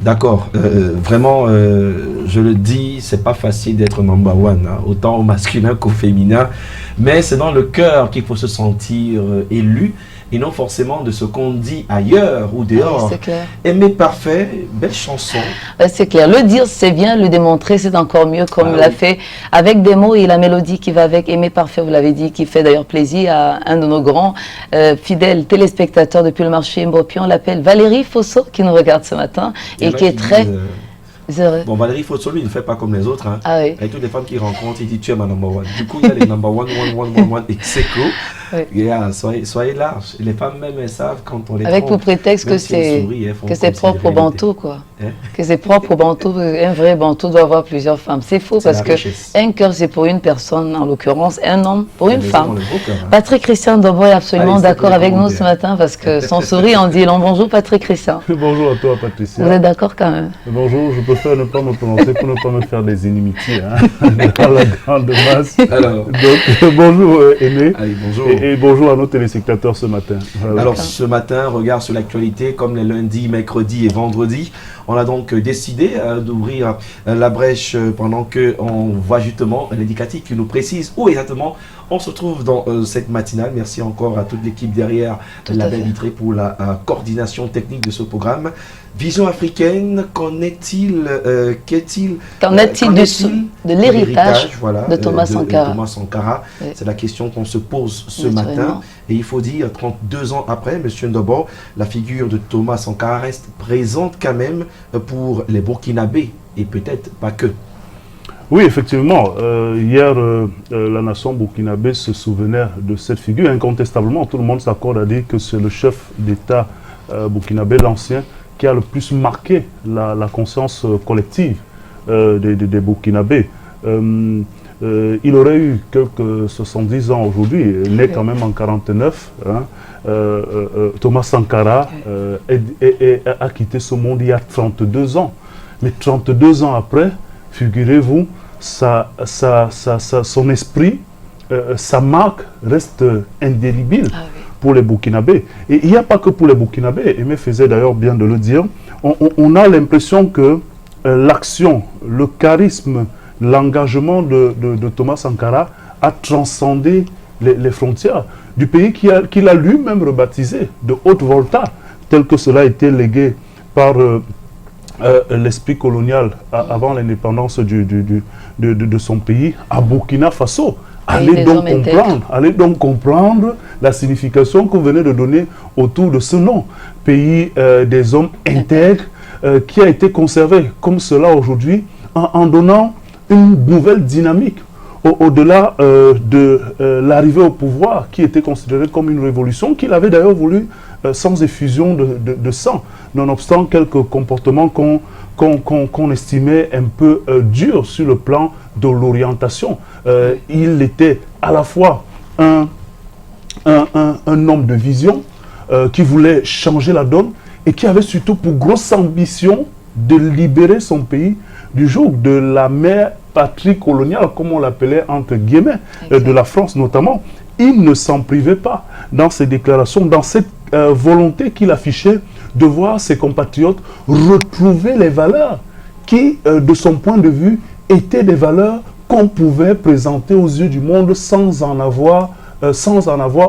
D'accord. Vraiment, je le dis, c'est pas facile d'être number one, hein, autant au masculin qu'au féminin. Mais c'est dans le cœur qu'il faut se sentir élu et non forcément de ce qu'on dit ailleurs ou dehors. Oui, c'est clair. Aimer parfait, belle chanson. C'est clair. Le dire, c'est bien. Le démontrer, c'est encore mieux, comme il l'a fait avec des mots et la mélodie qui va avec. Aimer parfait, vous l'avez dit, qui fait d'ailleurs plaisir à un de nos grands fidèles téléspectateurs depuis le marché Mbopi. On l'appelle Valérie Fosso, qui nous regarde ce matin et qui est très... Bon, Valérie Fosso, lui, il ne fait pas comme les autres. Hein. Ah oui. Avec toutes les femmes qu'il rencontre, il dit tu es ma number one. Du coup, il y a les number one, et c'est cool. Oui. Yeah, soyez larges. Les femmes même, elles savent quand on les avec trompe, pour prétexte que c'est propre au Bantou, quoi. Hein? Que c'est propre au Bantou. Un vrai Bantou doit avoir plusieurs femmes. C'est faux parce que un cœur, c'est pour une personne, en l'occurrence, un homme pour une femme. Cœur, hein. Patrick Christian Dobo est absolument d'accord avec nous ce matin parce que son sourire en dit long. Bonjour, Patrick Christian. Bonjour à toi, Patricia. Vous êtes d'accord quand même? Bonjour, je préfère ne pas me prononcer pour ne pas me faire des inimitiés hein, dans la grande masse. Alors, donc, bonjour Aimé. Allez, bonjour. Et bonjour à nos téléspectateurs ce matin. Voilà. Alors ce matin, regard sur l'actualité, comme les lundis, mercredis et vendredis. On a donc décidé d'ouvrir la brèche pendant qu'on voit justement l'indicatif qui nous précise où exactement on se trouve dans cette matinale. Merci encore à toute l'équipe derrière la belle vitrée pour la coordination technique de ce programme. Vision africaine, qu'en est-il de l'héritage voilà, de Thomas Sankara, Thomas Sankara. Oui. C'est la question qu'on se pose ce matin. Et il faut dire, 32 ans après, M. Ndobo, la figure de Thomas Sankara reste présente quand même pour les Burkinabés et peut-être pas que. Oui, effectivement. Hier, la nation burkinabé se souvenait de cette figure. Incontestablement, tout le monde s'accorde à dire que c'est le chef d'État burkinabé, l'ancien, qui a le plus marqué la conscience collective des Burkinabés. Il aurait eu quelques 70 ans aujourd'hui, né quand même en 49. Hein, Thomas Sankara a quitté ce monde il y a 32 ans. Mais 32 ans après, figurez-vous, son esprit, sa marque reste indélébile pour les Burkinabés. Et il n'y a pas que pour les Burkinabés, Aimé faisait d'ailleurs bien de le dire, on a l'impression que l'action, le charisme, l'engagement de Thomas Sankara a transcendé les frontières du pays qu'il a lui-même rebaptisé de Haute-Volta, tel que cela a été légué par l'esprit colonial avant l'indépendance de son pays à Burkina Faso. Allez donc comprendre la signification que vous venez de donner autour de ce nom. Pays des hommes intègres qui a été conservé comme cela aujourd'hui en donnant une nouvelle dynamique au-delà de l'arrivée au pouvoir qui était considérée comme une révolution qu'il avait d'ailleurs voulu sans effusion de sang, nonobstant quelques comportements qu'on estimait un peu durs sur le plan de l'orientation. Il était à la fois un homme de vision qui voulait changer la donne et qui avait surtout pour grosse ambition de libérer son pays du joug de la mère patrie coloniale, comme on l'appelait entre guillemets, de la France notamment. Il ne s'en privait pas dans ses déclarations, dans cette volonté qu'il affichait de voir ses compatriotes retrouver les valeurs qui, de son point de vue, étaient des valeurs qu'on pouvait présenter aux yeux du monde sans en avoir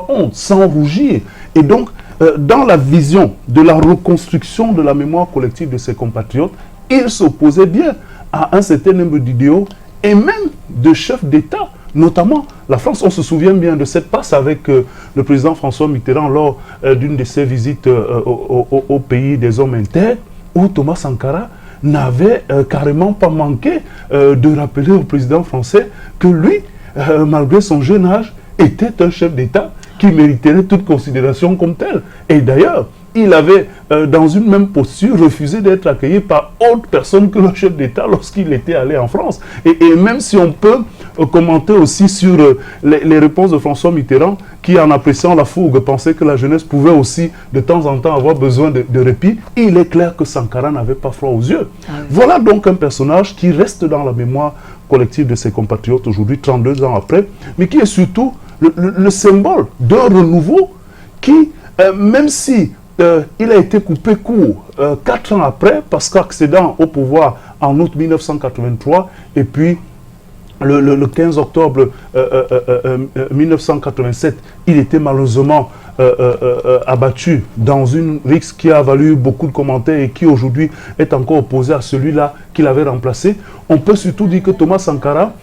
honte, sans rougir. Et donc, dans la vision de la reconstruction de la mémoire collective de ses compatriotes, il s'opposait bien à un certain nombre d'idéaux et même de chefs d'État, notamment la France. On se souvient bien de cette passe avec le président François Mitterrand lors d'une de ses visites au pays des hommes intègres, où Thomas Sankara n'avait carrément pas manqué de rappeler au président français que lui, malgré son jeune âge, était un chef d'État qui mériterait toute considération comme tel. Et d'ailleurs, il avait, dans une même posture, refusé d'être accueilli par autre personne que le chef d'État lorsqu'il était allé en France. Et même si on peut commenter aussi sur les réponses de François Mitterrand, qui, en appréciant la fougue, pensait que la jeunesse pouvait aussi, de temps en temps, avoir besoin de répit, il est clair que Sankara n'avait pas froid aux yeux. Voilà donc un personnage qui reste dans la mémoire collective de ses compatriotes aujourd'hui, 32 ans après, mais qui est surtout le symbole d'un renouveau qui, même si il a été coupé court 4 ans après, parce qu'accédant au pouvoir en août 1983, et puis le 15 octobre 1987, il était malheureusement abattu dans une rixe qui a valu beaucoup de commentaires et qui aujourd'hui est encore opposé à celui-là qu'il avait remplacé. On peut surtout dire que Thomas Sankara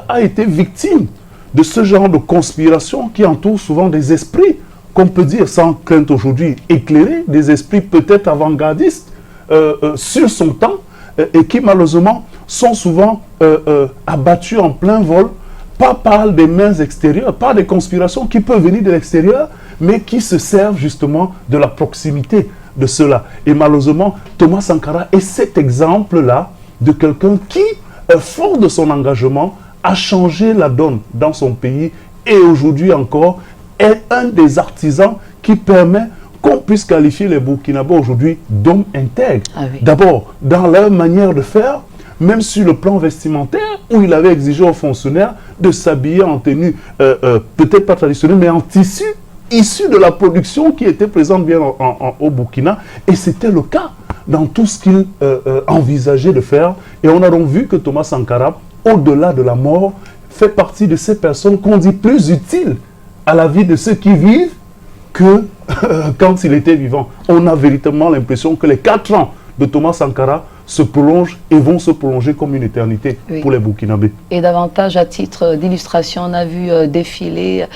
a été victime de ce genre de conspiration qui entoure souvent des esprits, qu'on peut dire sans crainte aujourd'hui, éclairés, des esprits peut-être avant-gardistes sur son temps, et qui malheureusement sont souvent abattus en plein vol, pas par des mains extérieures, pas des conspirations qui peuvent venir de l'extérieur, mais qui se servent justement de la proximité de cela. Et malheureusement, Thomas Sankara est cet exemple-là de quelqu'un qui, fort de son engagement, a changé la donne dans son pays et aujourd'hui encore est un des artisans qui permet qu'on puisse qualifier les Burkinabés aujourd'hui d'hommes intègres. Ah oui. D'abord, dans leur manière de faire, même sur le plan vestimentaire, où il avait exigé aux fonctionnaires de s'habiller en tenue, peut-être pas traditionnelle, mais en tissu, issu de la production qui était présente bien au Burkina. Et c'était le cas dans tout ce qu'il envisageait de faire. Et on a donc vu que Thomas Sankara, au-delà de la mort, fait partie de ces personnes qu'on dit plus utiles à la vie de ceux qui vivent que quand il était vivant. On a véritablement l'impression que les 4 ans de Thomas Sankara se prolongent et vont se prolonger comme une éternité pour les Burkinabés. Et davantage à titre d'illustration, on a vu défiler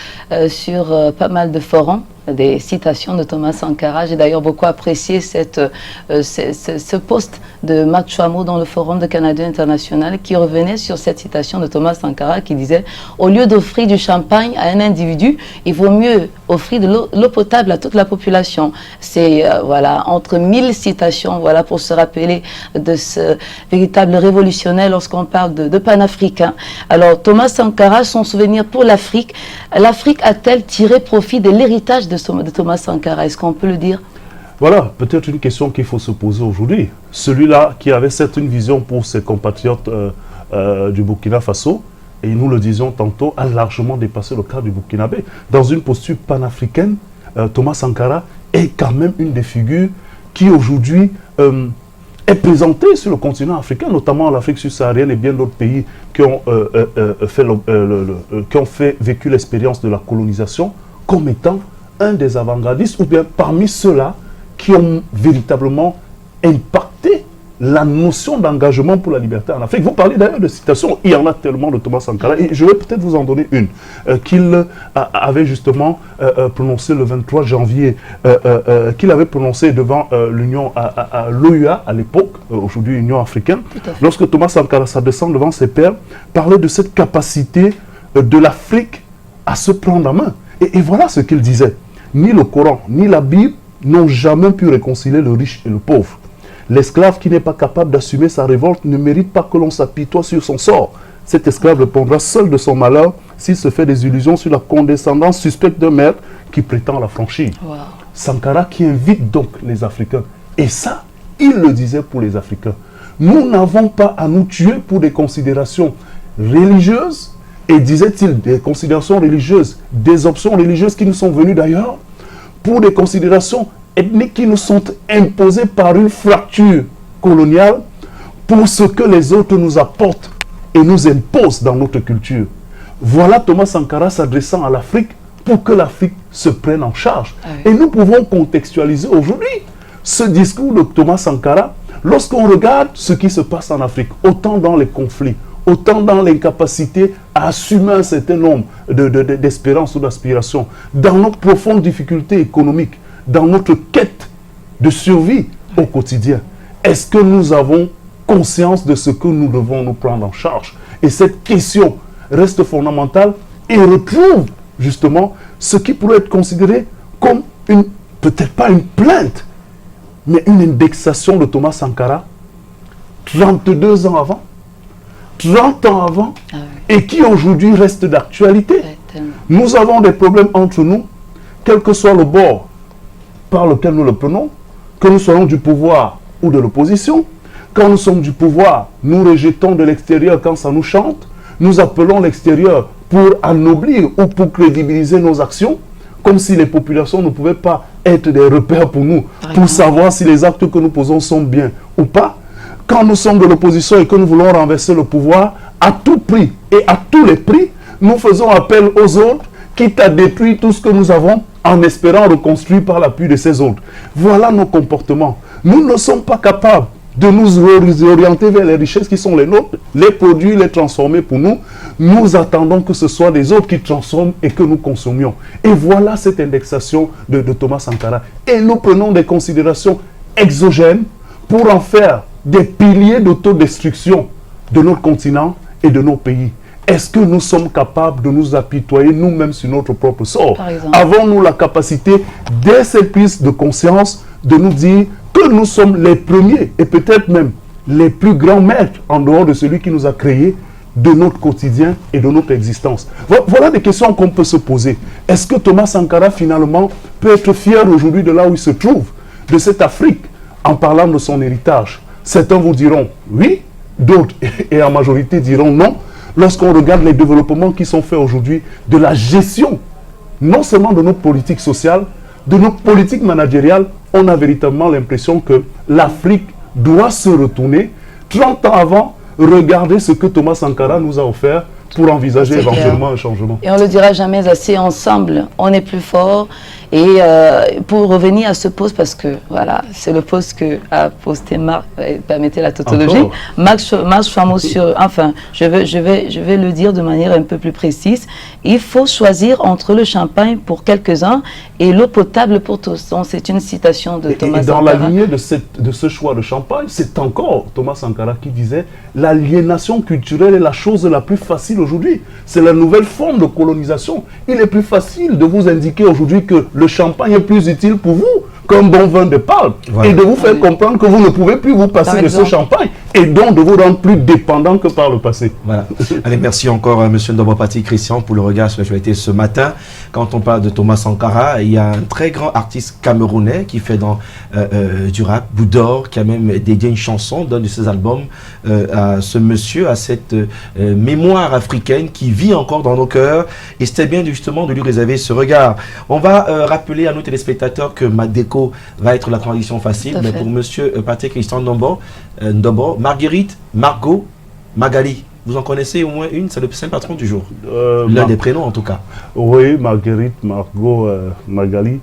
sur pas mal de forums des citations de Thomas Sankara. J'ai d'ailleurs beaucoup apprécié ce post de Matt Chouamo dans le forum de Canada International qui revenait sur cette citation de Thomas Sankara qui disait « Au lieu d'offrir du champagne à un individu, il vaut mieux offrir de l'eau potable à toute la population. » C'est voilà, entre 1000 citations voilà, pour se rappeler de ce véritable révolutionnaire lorsqu'on parle de panafricain. Alors Thomas Sankara, son souvenir pour l'Afrique, l'Afrique a-t-elle tiré profit de l'héritage de Thomas Sankara? Est-ce qu'on peut le dire? Voilà, peut-être une question qu'il faut se poser aujourd'hui. Celui-là qui avait certes une vision pour ses compatriotes du Burkina Faso, et nous le disions tantôt, a largement dépassé le cas du Burkinabé. Dans une posture panafricaine, Thomas Sankara est quand même une des figures qui aujourd'hui est présentée sur le continent africain, notamment en Afrique subsaharienne et bien d'autres pays qui ont, vécu l'expérience de la colonisation comme étant un des avant-gardistes, ou bien parmi ceux-là qui ont véritablement impacté la notion d'engagement pour la liberté en Afrique. Vous parlez d'ailleurs de citations, il y en a tellement de Thomas Sankara, et je vais peut-être vous en donner une, qu'il avait justement prononcée le 23 janvier, qu'il avait prononcée devant l'Union, l'OUA à l'époque, aujourd'hui Union africaine, lorsque Thomas Sankara s'adressant devant ses pairs, parlait de cette capacité de l'Afrique à se prendre en main. Et voilà ce qu'il disait. Ni le Coran, ni la Bible n'ont jamais pu réconcilier le riche et le pauvre. L'esclave qui n'est pas capable d'assumer sa révolte ne mérite pas que l'on s'apitoie sur son sort. Cet esclave répondra seul de son malheur s'il se fait des illusions sur la condescendance suspecte d'un maître qui prétend la franchir. Wow. Sankara qui invite donc les Africains. Et ça, il le disait pour les Africains. Nous n'avons pas à nous tuer pour des considérations religieuses, et disait-il, des considérations religieuses, des options religieuses qui nous sont venues d'ailleurs, pour des considérations ethniques qui nous sont imposées par une fracture coloniale, pour ce que les autres nous apportent et nous imposent dans notre culture. Voilà Thomas Sankara s'adressant à l'Afrique pour que l'Afrique se prenne en charge. Ah oui. Et nous pouvons contextualiser aujourd'hui ce discours de Thomas Sankara lorsqu'on regarde ce qui se passe en Afrique, autant dans les conflits, autant dans l'incapacité à assumer un certain nombre d'espérances ou d'aspirations, dans nos profondes difficultés économiques, dans notre quête de survie au quotidien. Est-ce que nous avons conscience de ce que nous devons nous prendre en charge? Et cette question reste fondamentale et retrouve justement ce qui pourrait être considéré comme peut-être pas une plainte, mais une indexation de Thomas Sankara 32 ans avant, 30 ans avant, et qui aujourd'hui reste d'actualité. Nous avons des problèmes entre nous, quel que soit le bord par lequel nous le prenons, que nous soyons du pouvoir ou de l'opposition. Quand nous sommes du pouvoir, nous rejetons de l'extérieur quand ça nous chante, nous appelons l'extérieur pour anoblir ou pour crédibiliser nos actions, comme si les populations ne pouvaient pas être des repères pour nous, pour savoir si les actes que nous posons sont bien ou pas. Quand nous sommes de l'opposition et que nous voulons renverser le pouvoir, à tout prix et à tous les prix, nous faisons appel aux autres, quitte à détruire tout ce que nous avons, en espérant reconstruire par l'appui de ces autres. Voilà nos comportements. Nous ne sommes pas capables de nous orienter vers les richesses qui sont les nôtres, les produits, les transformer pour nous. Nous attendons que ce soit les autres qui transforment et que nous consommions. Et voilà cette indexation de Thomas Sankara. Et nous prenons des considérations exogènes pour en faire des piliers d'autodestruction de notre continent et de nos pays. Est-ce que nous sommes capables de nous apitoyer nous-mêmes sur notre propre sort? Avons-nous la capacité, dès cette prise de conscience, de nous dire que nous sommes les premiers et peut-être même les plus grands maîtres en dehors de celui qui nous a créés de notre quotidien et de notre existence? Voilà des questions qu'on peut se poser. Est-ce que Thomas Sankara finalement peut être fier aujourd'hui de là où il se trouve, de cette Afrique, en parlant de son héritage? Certains vous diront oui, d'autres et en majorité diront non. Lorsqu'on regarde les développements qui sont faits aujourd'hui, de la gestion, non seulement de notre politique sociale, de notre politique managériale, on a véritablement l'impression que l'Afrique doit se retourner 30 ans avant, regarder ce que Thomas Sankara nous a offert pour envisager éventuellement un changement. Et on ne le dira jamais assez, ensemble, on est plus fort. Et pour revenir à ce poste, parce que voilà, c'est le poste que a posté Marc, permettez la tautologie, Max Famo sur, enfin, je vais le dire de manière un peu plus précise, il faut choisir entre le champagne pour quelques-uns et l'eau potable pour tous. Donc c'est une citation de Thomas Sankara. Et dans la lignée de ce choix de champagne, c'est encore Thomas Sankara qui disait l'aliénation culturelle est la chose la plus facile aujourd'hui. C'est la nouvelle forme de colonisation. Il est plus facile de vous indiquer aujourd'hui que le champagne est plus utile pour vous qu'un bon vin de palme, et de vous faire comprendre que vous ne pouvez plus vous passer de ce champagne, et donc de vous rendre plus dépendant que par le passé. Voilà. Allez, merci encore à M. Ndobopati Christian pour le regard sur l'actualité ce matin. Quand on parle de Thomas Sankara, il y a un très grand artiste camerounais qui fait dans du rap, Boudor, qui a même dédié une chanson d'un de ses albums à ce monsieur, à cette mémoire africaine qui vit encore dans nos cœurs, et c'était bien justement de lui réserver ce regard. On va rappeler à nos téléspectateurs que Madeko va être la transition facile, mais pour monsieur Patrick Christian Ndombo, Marguerite, Margot, Magali, vous en connaissez au moins une? C'est le patron du jour. L'un des prénoms en tout cas. Oui, Marguerite, Margot, Magali.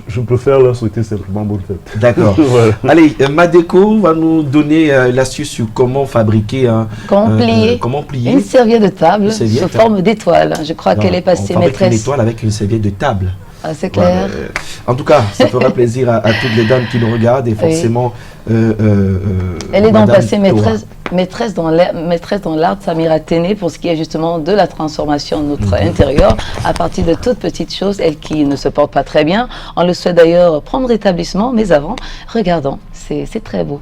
Je préfère leur souhaiter simplement bonne fête. D'accord. Voilà. Allez, Madeko va nous donner l'astuce sur comment fabriquer comment plier une serviette de table sous forme d'étoile. Je crois qu'elle est passée maîtresse. Une étoile avec une serviette de table. Ah, c'est clair. En tout cas, ça fera plaisir à toutes les dames qui nous regardent et forcément. Elle est donc passée maîtresse dans l'art Samira Téné pour ce qui est justement de la transformation de notre intérieur à partir de toutes petites choses, elle qui ne se porte pas très bien. On le souhaite d'ailleurs prendre rétablissement, mais avant, regardons, c'est très beau.